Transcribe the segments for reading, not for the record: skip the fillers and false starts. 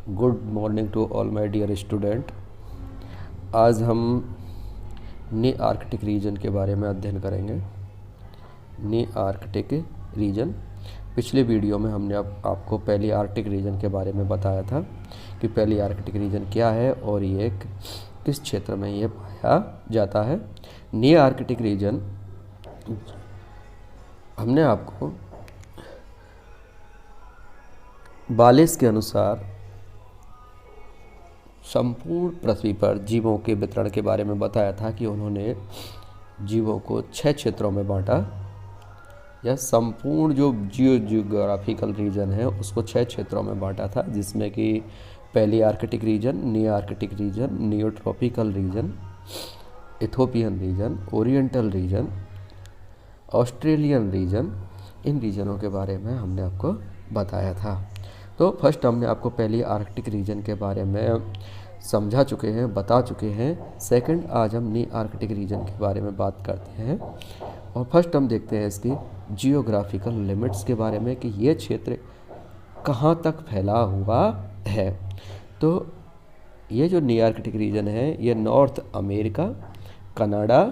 Good morning to all my dear student. आज हम नी Arctic region के बारे में अध्ययन करेंगे। नी आर्कटिक रीजन, पिछले वीडियो में हमने आपको पहली आर्कटिक रीजन के बारे में बताया था कि पहली आर्कटिक रीजन क्या है और ये किस क्षेत्र में ये पाया जाता है। नी आर्कटिक रीजन हमने आपको बालिस के अनुसार संपूर्ण पृथ्वी पर जीवों के वितरण के बारे में बताया था कि उन्होंने जीवों को 6 क्षेत्रों में बांटा, या संपूर्ण जो जियोग्राफिकल रीजन है उसको 6 क्षेत्रों में बांटा था, जिसमें कि पहली Arctic region, Nearctic region, Neotropical region, Ethiopian region, Oriental region, Australian region. इन रीजनों के बारे में हमने आपको बताया था। तो फर्स्ट हमने आपको पहली आर्कटिक रीजन के बारे में समझा चुके हैं, बता चुके हैं। सेकंड, आज हम नी आर्कटिक रीजन के बारे में बात करते हैं। और फर्स्ट हम देखते हैं इसकी जियोग्राफिकल लिमिट्स के बारे में कि ये क्षेत्र कहाँ तक फैला हुआ है। तो ये जो नी आर्कटिक रीजन है ये नॉर्थ अमेरिका, कनाडा,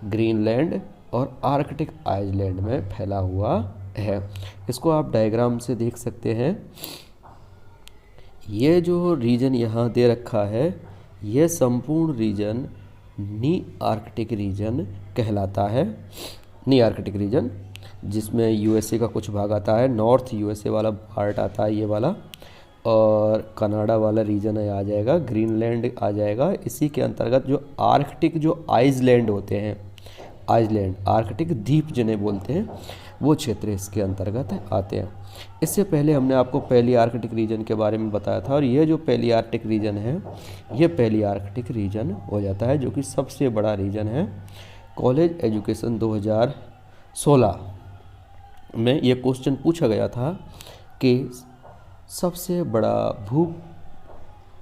ग्रीनलैंड और आर्कटिक आइलैंड में फैला हुआ है। इसको आप डायग्राम से देख सकते हैं। ये जो रीजन यहाँ दे रखा है ये संपूर्ण रीजन नी आर्कटिक रीजन कहलाता है। नी आर्कटिक रीजन जिसमें यूएसए का कुछ भाग आता है, नॉर्थ यूएसए वाला पार्ट आता है ये वाला, और कनाडा वाला रीजन आ जाएगा, ग्रीनलैंड आ जाएगा। इसी के अंतर्गत जो आर्कटिक जो आइसलैंड होते हैं, आइसलैंड आर्कटिक द्वीप जिन्हें बोलते हैं, वो क्षेत्र इसके अंतर्गत आते हैं। इससे पहले हमने आपको पहली आर्कटिक रीजन के बारे में बताया था, और ये जो पहली आर्कटिक रीजन है ये पहली आर्कटिक रीजन हो जाता है, जो कि सबसे बड़ा रीजन है। कॉलेज एजुकेशन 2016 में ये क्वेश्चन पूछा गया था कि सबसे बड़ा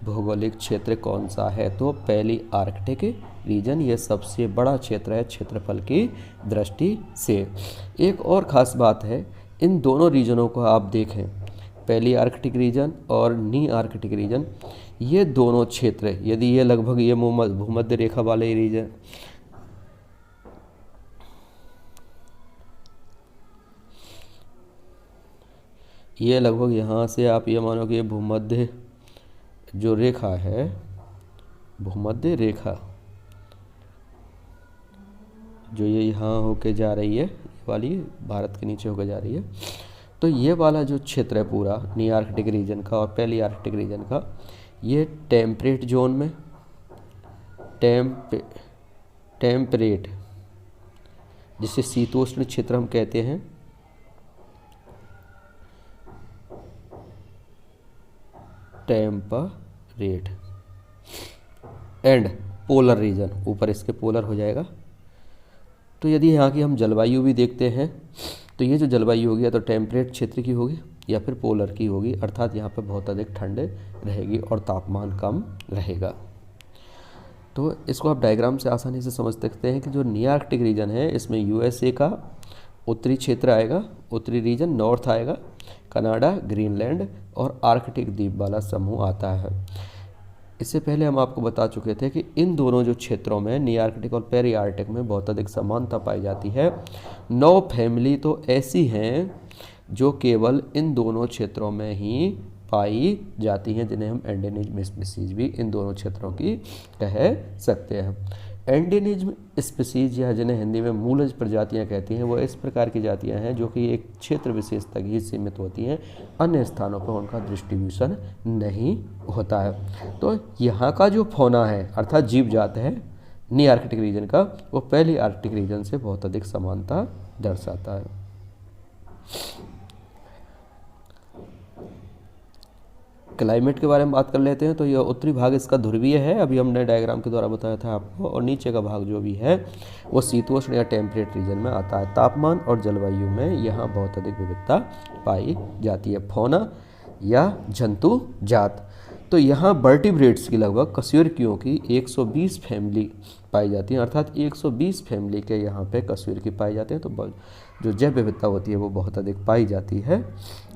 भौगोलिक क्षेत्र कौन सा है, तो पहली आर्कटिक रीजन ये सबसे बड़ा क्षेत्र है क्षेत्रफल की दृष्टि से। एक और ख़ास बात है, इन दोनों रीजनों को आप देखें, पहली आर्कटिक रीजन और नी आर्कटिक रीजन, ये दोनों क्षेत्र, यदि ये लगभग ये भूमध्य रेखा वाले रीजन, ये लगभग यहाँ से आप ये मानो कि ये भूमध्य जो रेखा है, भूमध्य रेखा जो ये यहाँ होके जा रही है, ये वाली भारत के नीचे होकर जा रही है, तो ये वाला जो क्षेत्र है पूरा नी आर्कटिक रीजन का और पहली आर्कटिक रीजन का, ये टेम्परेट जोन में, टेम्परेट जिसे शीतोष्ण क्षेत्र हम कहते हैं, टेम्परेट, एंड पोलर रीजन, ऊपर इसके पोलर हो जाएगा। तो यदि यहाँ की हम जलवायु भी देखते हैं तो ये जो जलवायु होगी या तो टेम्परेट क्षेत्र की होगी या फिर पोलर की होगी, अर्थात यहाँ पर बहुत अधिक ठंड रहेगी और तापमान कम रहेगा। तो इसको आप डायग्राम से आसानी से समझ सकते हैं कि जो नी आर्कटिक रीजन है इसमें यूएसए का उत्तरी क्षेत्र आएगा, उत्तरी रीजन, नॉर्थ आएगा, कनाडा, ग्रीनलैंड और आर्कटिक द्वीप वाला समूह आता है। इससे पहले हम आपको बता चुके थे कि इन दोनों जो क्षेत्रों में नी आर्कटिक और पेरी आर्कटिक में बहुत अधिक समानता पाई जाती है। 9 फैमिली तो ऐसी हैं जो केवल इन दोनों क्षेत्रों में ही पाई जाती हैं, जिन्हें हम एंडेमिक स्पीसीज भी इन दोनों क्षेत्रों की कह सकते हैं। एंडेमिक स्पीसीज या जिन्हें हिंदी में मूलज प्रजातियां कहती हैं, वो इस प्रकार की जातियां हैं जो कि एक क्षेत्र विशेष तक ही सीमित होती हैं, अन्य स्थानों पर उनका डिस्ट्रीब्यूशन नहीं होता है। तो यहाँ का जो फौना है अर्थात जीव जात है नी आर्कटिक रीजन का, वो पहली आर्कटिक रीजन से बहुत अधिक समानता दर्शाता है। क्लाइमेट के बारे में बात कर लेते हैं। तो यह उत्तरी भाग इसका ध्रुवीय है, अभी हमने डायग्राम के द्वारा बताया था आपको, और नीचे का भाग जो भी है वो शीतोष्ण या टेम्परेट रीजन में आता है। तापमान और जलवायु में यहाँ बहुत अधिक विविधता पाई जाती है। फौना या जंतु जात, तो यहाँ वर्टिब्रेट्स की लगभग कशेरुकियों की 120 फैमिली पाई जाती हैं, अर्थात 120 फैमिली के यहाँ पे कश्मीर की पाई जाते हैं। तो जो जैव विविधता होती है वो बहुत अधिक पाई जाती है।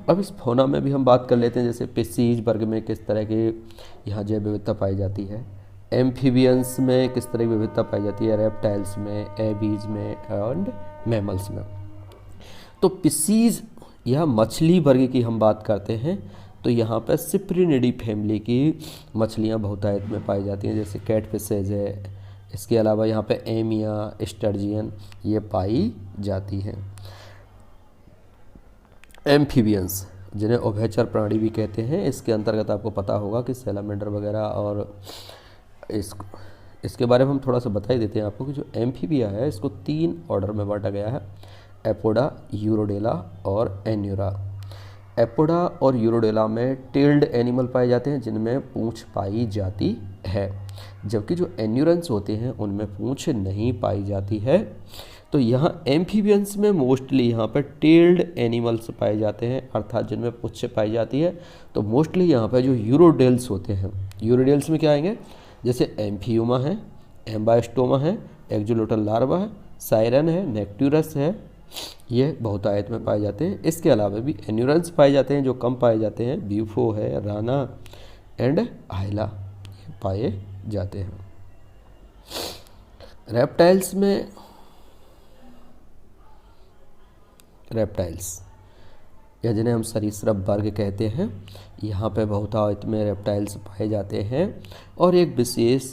अब इस फौना में भी हम बात कर लेते हैं, जैसे स्पीशीज वर्ग में किस तरह की यहाँ जैव विविधता पाई जाती है, एम्फीबियंस में किस तरह की विविधता पाई जाती है, रेप्टाइल्स में, एबीज में एंड मैमल्स में। तो स्पीशीज या मछली वर्ग की हम बात करते हैं तो यहाँ पर सिप्रिनिडी फैमिली की मछलियाँ बहुतायत में पाई जाती हैं, जैसे कैटफिशेज है। इसके अलावा यहाँ पे एमिया, स्टर्जियन ये पाई जाती हैं। एम्फीबियंस जिन्हें उभयचर प्राणी भी कहते हैं, इसके अंतर्गत आपको पता होगा कि सैलामेंडर वगैरह, और इसके बारे में हम थोड़ा सा बता ही देते हैं आपको कि जो एम्फीबिया है इसको 3 ऑर्डर में बांटा गया है, एपोडा, यूरोडेला और एन्यूरा। एपोडा और यूरोडेला में टेल्ड एनिमल पाए जाते हैं जिनमें पूंछ पाई जाती है, जबकि जो एन्यूरेंस होते हैं उनमें पूंछ नहीं पाई जाती है। तो यहाँ एम्फीबियंस में मोस्टली यहाँ पर टेल्ड एनिमल्स पाए जाते हैं, अर्थात जिनमें पूंछ पाई जाती है। तो मोस्टली यहाँ पर जो यूरोडेल्स होते हैं, यूरोडेल्स में क्या आएंगे, जैसे एम्फियोमा है, एम्बास्टोमा है, एक्जुलोटल लार्वा है, साइरन है, नेक्टूरस है, ये बहुतायत में पाए जाते हैं। इसके अलावा भी एन्यूरेंस पाए जाते हैं जो कम पाए जाते हैं, ब्यूफो है, राना एंड आइला ये पाए जाते हैं। रेप्टाइल्स में रेप्टाइल्स या जिन्हें हम सरीसृप वर्ग कहते हैं, यहाँ पे बहुतायत में रेप्टाइल्स पाए जाते हैं। और एक विशेष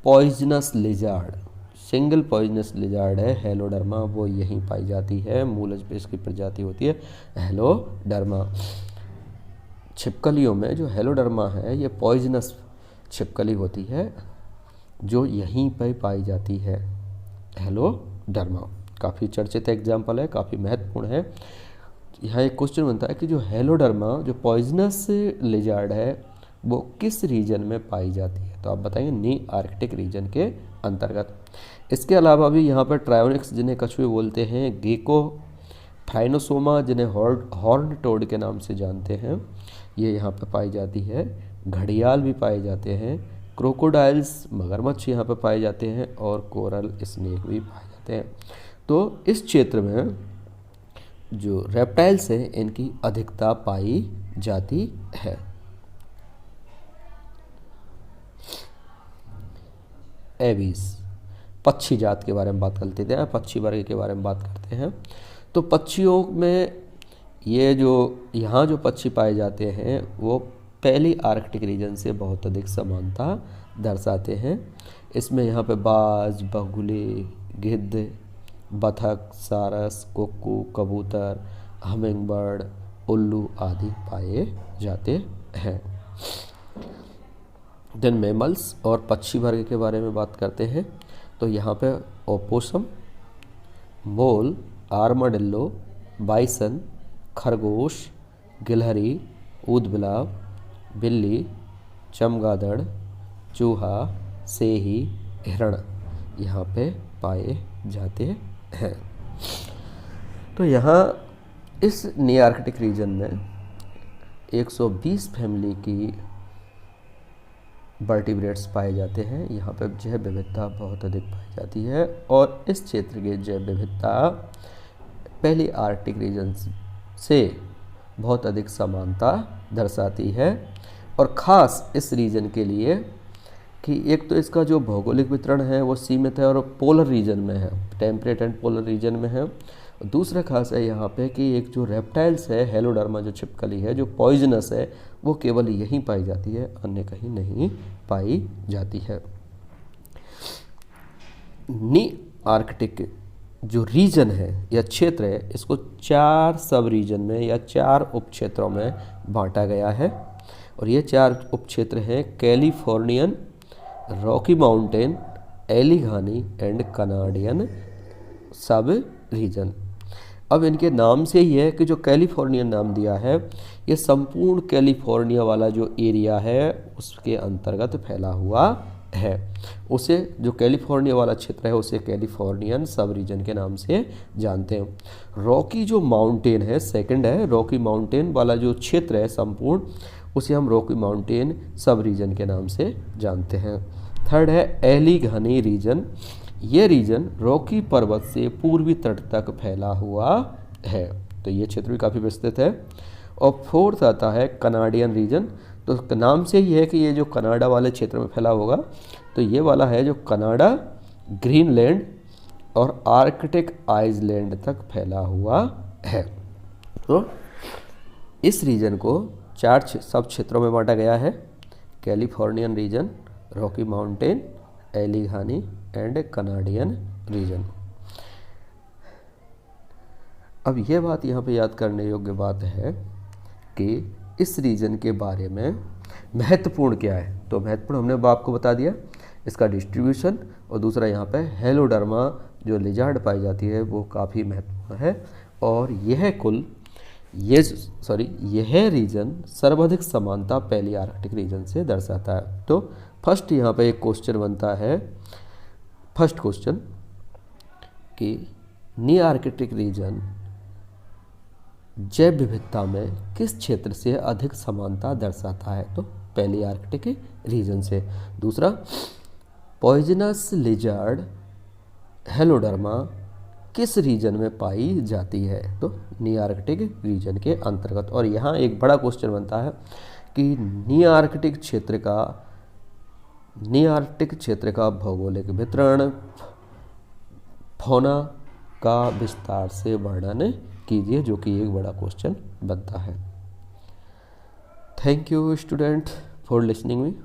poisonous lizard, single poisonous lizard है हेलोडर्मा, वो यहीं पाई जाती है। मूलज पे इसकी प्रजाति होती है हेलोडर्मा। छिपकलियों में जो हेलोडर्मा है ये पॉइजनस छिपकली होती है जो यहीं पर पाई जाती है, हेलोडर्मा। काफ़ी चर्चित एग्जाम्पल है, काफ़ी महत्वपूर्ण है। यहाँ एक क्वेश्चन बनता है कि जो हेलोडर्मा जो पॉइजनस लिजार्ड है वो किस रीजन में पाई जाती है, तो आप बताएंगे नी आर्कटिक रीजन के अंतर्गत। इसके अलावा भी यहाँ पर ट्रायोनिक्स जिन्हें कछुए बोलते हैं, गेको, फाइनोसोमा जिन्हें हॉर्न टोड के नाम से जानते हैं, ये यहाँ पर पाई जाती है। घड़ियाल भी पाए जाते हैं, क्रोकोडाइल्स मगरमच्छ यहाँ पर पाए जाते हैं, और कोरल स्नेक भी पाए जाते हैं। तो इस क्षेत्र में जो रेप्टाइल्स हैं इनकी अधिकता पाई जाती है। एबीज पक्षी जात के बारे में बात करते हैं, पक्षी वर्ग के बारे में बात करते हैं। तो पक्षियों में ये जो यहाँ जो पक्षी पाए जाते हैं वो पहली आर्कटिक रीजन से बहुत अधिक समानता दर्शाते हैं। इसमें यहाँ पे बाज, बगुले, गिद्ध, बतख, सारस, कुक्कू, कबूतर, हमिंगबर्ड, उल्लू आदि पाए जाते हैं। देन मैमल्स और पक्षी वर्ग के बारे में बात करते हैं। तो यहाँ पे ओपोसम, मोल, आर्माडिल्लो, बाइसन, खरगोश, गिलहरी, ऊदबिलाव, बिल्ली, चमगादड़, चूहा, सेही, हिरण यहाँ पे पाए जाते हैं। तो यहाँ इस नी आर्कटिक रीजन में 120 फैमिली की वर्टिब्रेट्स पाए जाते हैं। यहाँ पर जैव विविधता बहुत अधिक पाई जाती है, और इस क्षेत्र की जैव विविधता पहली आर्कटिक रीजन से बहुत अधिक समानता दर्शाती है। और ख़ास इस रीजन के लिए कि एक तो इसका जो भौगोलिक वितरण है वो सीमित है और पोलर रीजन में है, टेम्परेट एंड पोलर रीजन में है। दूसरा खास है यहाँ पे कि एक जो रेप्टाइल्स है, हेलोडर्मा जो छिपकली है जो पॉइजनस है, वो केवल यहीं पाई जाती है, अन्य कहीं नहीं पाई जाती है। नी आर्कटिक जो रीजन है या क्षेत्र है इसको 4 सब रीजन में या 4 उपक्षेत्रों में बांटा गया है। और ये 4 उपक्षेत्र हैं Californian, Rocky Mountain, Alleghany and Canadian sub region. अब इनके नाम से ही है कि जो कैलिफोर्नियन नाम दिया है ये संपूर्ण कैलिफोर्निया वाला जो एरिया है उसके अंतर्गत फैला हुआ है। उसे जो कैलिफोर्निया वाला क्षेत्र है उसे कैलिफोर्नियन सब रीजन के नाम से जानते हैं। रॉकी जो माउंटेन है, सेकंड है, रॉकी माउंटेन वाला जो क्षेत्र है संपूर्ण, उसे हम रॉकी माउंटेन सब रीजन के नाम से जानते हैं। थर्ड है एलिघनी रीजन। ये रीजन रॉकी पर्वत से पूर्वी तट तक फैला हुआ है, तो ये क्षेत्र भी काफ़ी विस्तृत है। और फोर्थ आता है कनाडियन रीजन। तो नाम से ही है कि ये जो कनाडा वाले क्षेत्र में फैला होगा, तो ये वाला है जो कनाडा, ग्रीनलैंड और आर्कटिक आइसलैंड तक फैला हुआ है। तो इस रीजन को 4 सब क्षेत्रों में बांटा गया है: Californian region, Rocky Mountain, Alleghany and Canadian region. अब यह बात यहाँ पे याद करने योग्य बात है कि इस रीजन के बारे में महत्वपूर्ण क्या है। तो महत्वपूर्ण हमने आपको बता दिया, इसका डिस्ट्रीब्यूशन, और दूसरा यहाँ पे हेलोडर्मा जो लिजार्ड पाई जाती है वो काफ़ी महत्वपूर्ण है। और यह रीजन सर्वाधिक समानता पहली आर्कटिक रीजन से दर्शाता है। तो फर्स्ट यहाँ पे एक क्वेश्चन बनता है, फर्स्ट क्वेश्चन कि नी आर्कटिक रीजन जैव विविधता में किस क्षेत्र से अधिक समानता दर्शाता है। तो पहली आर्कटिक रीजन से। दूसरा, पॉइजनस लिजर्ड हेलोडर्मा किस रीजन में पाई जाती है। तो नी आर्कटिक रीजन के अंतर्गत। और यहाँ एक बड़ा क्वेश्चन बनता है कि नी आर्कटिक क्षेत्र का भौगोलिक वितरण, फौना का विस्तार से वर्णन कीजिए, जो कि एक बड़ा क्वेश्चन बनता है। Thank you student for listening me.